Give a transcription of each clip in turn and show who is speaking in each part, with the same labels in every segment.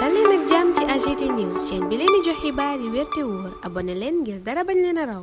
Speaker 1: dal leen ak jàmm ci AGT News chaîne bi leen di jox xibaar yi wér te wóor abonné leen ngir dara bañ leen a raw.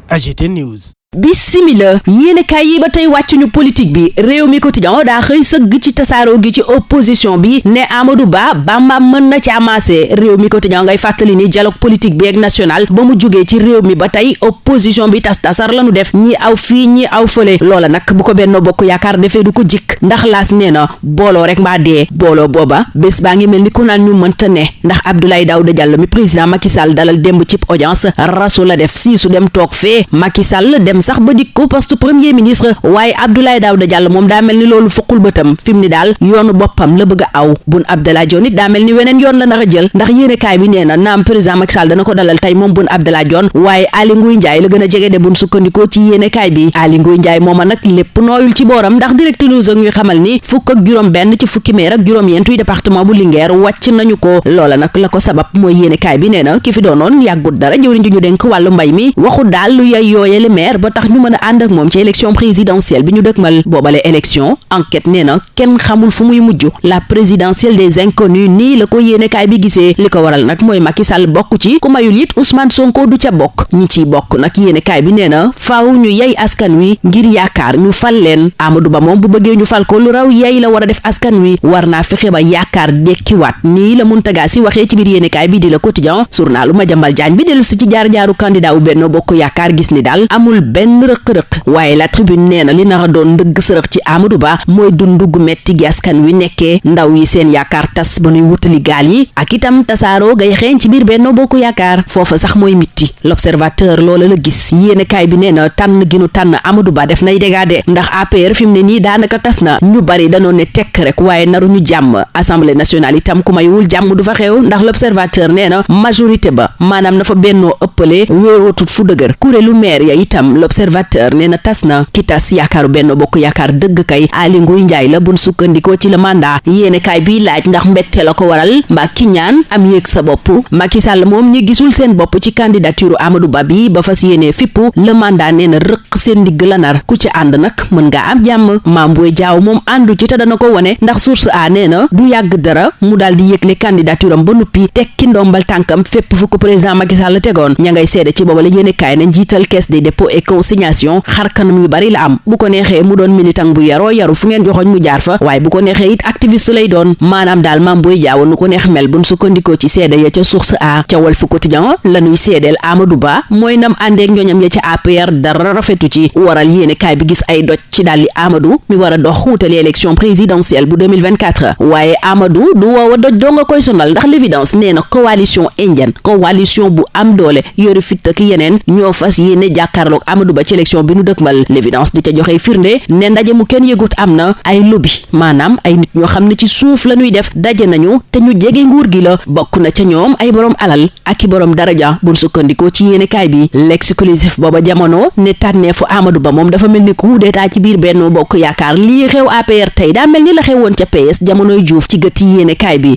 Speaker 2: AGT News.
Speaker 3: Bismillah yéenekaay yi ba tey wàccuñu politique bi réew mi quotidien daa xëy sëgg ci tasaaroo gi ci opposition bi ne Amadou Ba Bamba mën na ci amassé réew mi quotidien ngay fàttali ni dialogue politique bi ak national ba mu jugee ci réew mi ba tey opposition bi tasar lañu def ñi aw fii ñi aw fële loola nag bu ko Benno Bokk Yaakaar defee du ko jikk ndax laas nee na booloo rek mbaa dee booloo booba bés baa ngi mel ni ku naan ñu mënta ne ndax Abdoulaye Daouda Diallo mi président Macky Sall dalal démb ci audience rasu la def siisu dem toog fee Macky Sall dem sax ba dikku poste premier ministre waaye Abdoulaye Daouda Diallo moom daa mel ni loolu fukkul bëtam fi mu ni daal yoonu boppam la bëgg a aw Boun Abdallah Dionne it daa mel ni weneen yoon la nar a jël ndax yéenekaay bi nee na naam président Macky Sall dana ko dalal tey moom Boun Abdallah Dionne waaye Aly Ngouille Ndiaye la gën a jege de buñ sukkandikoo ci yéenekaay bi Aly Ngouille Ndiaye mooma nag lépp nooyul ci booram ndax Direct News ak ñuy xamal ni fukk ak juróom benn ci fukki maire ak juróom-ñeent yu département bu Linguère wàcc nañu ko loola nag la ko sabab mooy yéenekaay bi nee na ki fi doonoon yàggut dara jëwriñ ji ñu dénk wàllu mbay mi waxu daal lu yay yooyele maire ba tax ñu mën a ànd ak moom ci élection présidentielle bi ñu dëkkmal boobale élection enquête nee na kenn xamul fu muy mujj la présidentielle des inconnus nii la ko yéenekaay bi gisee li ko waral nag mooy Macky Sall bokk ci ku mayul it Ousmane Sonko du ca bokk ñi ciy bokk nag yéenekaay bi nee na faaw ñu yey askan wi ngir yaakaar ñu fal leen Amadou Ba moom bu bëggee ñu fal ko lu raw yey la war a def askan wi war naa fexe ba yaakaar dekkiwaat nii la Mountaga Sy waxee ci biir yéenekaay bi di Le Quotidien journalu Madiambal Diagne bi dellu si ci jaar-jaaru candidat wu Benno Bokk Yaakaar gis ni daal amul benn rëq-rëq waaye la tribune nee na li nar a doon ndëgg sërëx ci Amadou Ba mooy dundu gu metti gi askan wi nekkee ndaw yi seen yaakaar tas ba nuy wutali gaal yi ak itam tasaaroo gay xeeñ ci biir Benno Bokk Yaakaar foofa sax mooy mitti l'observateur loola la gis yéenekaay bi nee na tànn gi nu tànn Amadou Ba def nay dégâts ndax APR fi mu ne nii daanaka tas na ñu bari danoo ne tekk rek waaye naruñu jàmm assemblée nationale itam ku mayul jàmm du fa xew ndax l'observateur nee na majorité ba maanaam na fa bennoo ëppale wéerootut fu dëgër kuréelu maire ya itam l'observateur nee na tas na ki tas yaakaaru Benno Bokk Yaakaar dëgg kay Aly Ngouille Ndiaye la buñ sukkandikoo ci le mandat yéenekaay bi laaj ndax mbette la ko waral mbaa ki ñaan am yéeg sa bopp Macky Sall moom ñi gisul seen bopp ci candidature Amadou Ba bi ba fas yéenee fippu le mandat nee na rëq seen ndigg la nar ku ci ànd nag mën ngaa am jàmm Mame Boye Diao moom àndu ci te dana ko wone ndax source a nee na du yàgg dara mu daal di yëgle candidature am ba nuppi tekki ndombal tànkam fépp fu ko président Macky Sall tegoon ña ngay seede ci booba la yéenekaay na njiital caisse des dépôts et consignation xar kanam yu bari la am bu ko neexee mu doon militant bu yaroo yaru fu ngeen joxoñ mu jaar fa waaye bu ko neexee it activiste lay doon maanaam daal Mame Boye Diao nu ko neex mel buñ sukkandikoo ci seede ya ca source a ca Walf Quotidien lañuy seedeel Amadou Ba mooy nam àndeek ñoñam ya ca APR dara rafetu ci waral yéenekaay bi gis ay doj ci dalli Amadou mi war a dox wuutali élection présidentielle bu 2024 waaye Amadou du woowa doj doo nga koy sonal ndax l'évidence nee na coalition indienne coalition bu am doole yori fit ak yeneen ñoo fas yéene jàkkaarloog Amadou Ba ci élection bi nu dëkkmal l'évidence di ca joxe firnde ne ndaje mu kenn yëgut am na ay lobby maanaam ay nit ñoo xam ne ci suuf la ñuy def daje nañu te ñu jege nguur gi la bokk na ca ñoom ay borom alal ak i borom daraja buñ sukkandikoo ci yéenekaay bi l'exclusif booba jamono ne tànneefu Amadou Ba moom dafa mel ni coup d'état ci biir Benno Bokk Yaakaar lii xew APR tey daa mel ni la xewoon ca PS jamonoy Diouf ci gët yi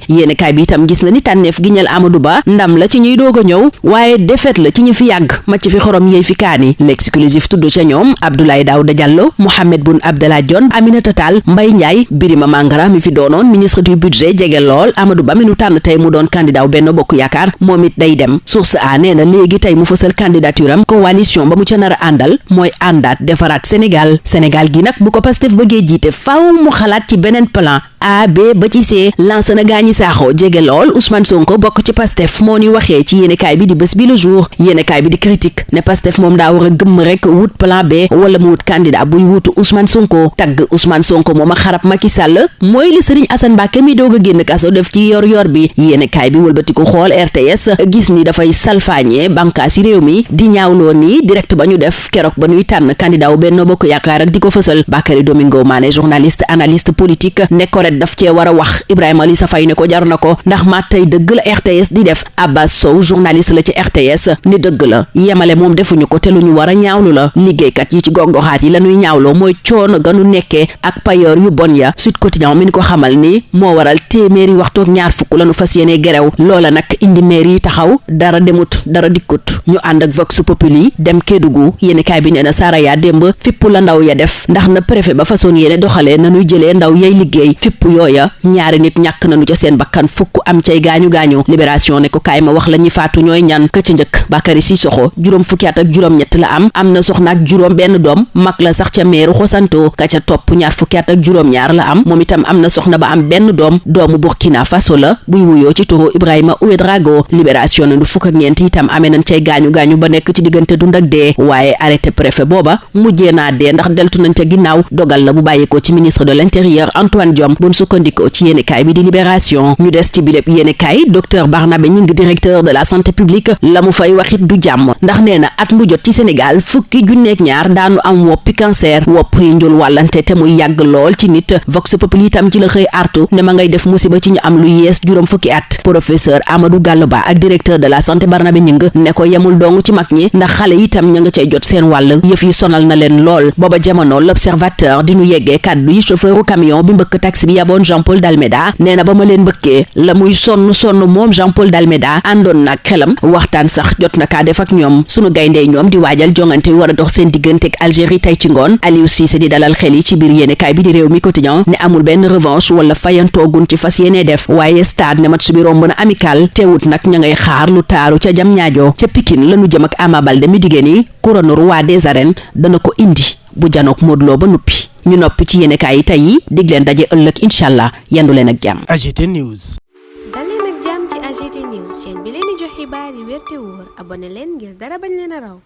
Speaker 3: yéenekaay bi itam gis na ni tànneef gi ñeel Amadou Ba ndam la ci ñuy doog a ñëw waaye défaite la ci ñi fi yàgg macc fi xorom yey fi kaani l'exclusif tudd ca ñoom Abdoulaye Daouda Diallo Mohamed Boun Abdallah Dionne Aminata Tall Mbaye Ndiaye Birima Mangara mi fi doonoon ministre du budget jege lool Amadou Ba mi nu tànn tey mu doon candidat wu Benno Bokk Yaakaar moom it day dem source a nee na léegi tey mu fësal candidature am coalition ba mu ca nar a àndal mooy àndaat defaraat Sénégal gi nag bu ko Pastef bëggee jiite faaw mu xalaat ci beneen plan A B ba ci C lancé na gaañi saaxoo jege lool Ousmane Sonko bokk ci Pastef moo ni waxee ci yéenekaay bi di Bës Bi Le Jour yéenekaay bi di critique ne Pastef moom daa war a gëmm rek wut plan B wala mu wut candidat buy wutu Ousmane Sonko tagg Ousmane Sonko moom a xarab Macky Sall mooy li Serigne Assane Mbacké mi doog a génn kaso def ci yor bi yéenekaay bi wëlbatiku xool RTS gis ni dafay salfaañe bànqaasi réew mi di ñaawloo ni direct ba ñu def keroog ba ñuy tànn candidat wu Benno Bokk Yaakaar ak di ko fësal Bakary Domingo Mané journaliste analyste politique ne ko daf cee war a wax Ibrahima Lissa Faye ne ko jar na ko ndax maa tey dëgg la RTS di def Abbas Sow journaliste la ci RTS ni dëgg la yemale moom defuñu ko te lu ñu war a ñaawlu la liggéeykat yi ci gox-goxaat yi la ñuy ñaawloo mooy coono ganu nekkee ak payoor yu bon ya Sud Quotidien mi ni ko xamal ni moo waral téeméeri waxtu ak ñaar fukk la nu fas yéene gerew loola nag indi maire yi taxaw dara demut dara dikkut ñu ànd ak Vox Populi dem Kédougou yéenekaay bi nee na Saraya démb fipp la ndaw ya def ndax na préfet ba façon yéene doxalee nanuy jëlee ndaw yay liggéey fipp yépp yooya ñaari nit ñàkk nañu ca seen bakkan fukk am cay gaañu-gaañu libération ne ko kaay ma wax la ñi faatu ñooy ñan ka ca njëkk Bakary Sissoko juróom fukki at ak juróom-ñett la am na soxna ak juróom benn doom mag la sax ca meeru Xosanto ka ca topp ñaar fukki at ak juróom-ñaar la moom itam am na soxna ba am benn doomu Burkina Faso la buy wuyoo ci turu Ibrahima Ouedraogo libération ne du fukk ak ñeent itam amee nañ cay gaañu-gaañu ba nekk ci diggante dund ak dee waaye arrêté préfet booba mujjee naa dee ndax deltu nañ ca ginnaaw dogal la bu bàyyikoo ci ministre de l'intérieur Antoine Diome buñ sukkandikoo ci yéenekaay bi di libération ñu des ci biléb yéenekaay docteur Barnabé Gningue directeur de la santé publique la mu fay waxit du jàmm ndax nee na at mu jot ci Sénégal fukki junneeg ñaar daanu am woppi cancer wopp yi njul wàllante te muy yàgg lool ci nit vox populi itam ci la xëy artu ne ma ngay def musiba ci ñu am lu yees juróom fukki at professeur Amadou Gallo Ba ak directeur de la santé Barnabé Gningue ne ko yemul dong ci mag ñi ndax xale itam ña nga cay jot seen wàll yëf yi sonal na leen lool booba jamono l'observateur di ñu yeggee kàddu yi chauffeuru camion bi mbëkk taxi bi yaboon Jean-Paul Dalméda nee na ba ma leen mbëkkee la muy sonn moom Jean-Paul Dalméda àndoon nag xelam waxtaan sax jot na kaa def ak ñoom sunu gayndey ñoom di waajal jongante war a dox seen diggante ak Algérie tey ci ngoon Aliou Cissé di dalal xel yi ci biir yéenekaay bi di réew mi quotidien ne amul benn revanche wala fayantoogun ci fas yéene def waaye stade ne match bi romb na amical teewut nag ña ngay xaar lu taaru ca jam ñaajo ca Pikine lañu jëm ak Ama Baldé mi diggée ni couronne roi des arènes dana ko indi bu janook Modou Lo ba nuppi ñu noppi ci yéenekaay yi tey yi dig leen daje ëllëg incha yendu leen ak jàmm.
Speaker 2: AGT News.
Speaker 1: dal leen ak jàmm ci AGT News chaîne bi leen di jox xibaar yi wér te wóor abonné leen ngir dara bañ leen a raw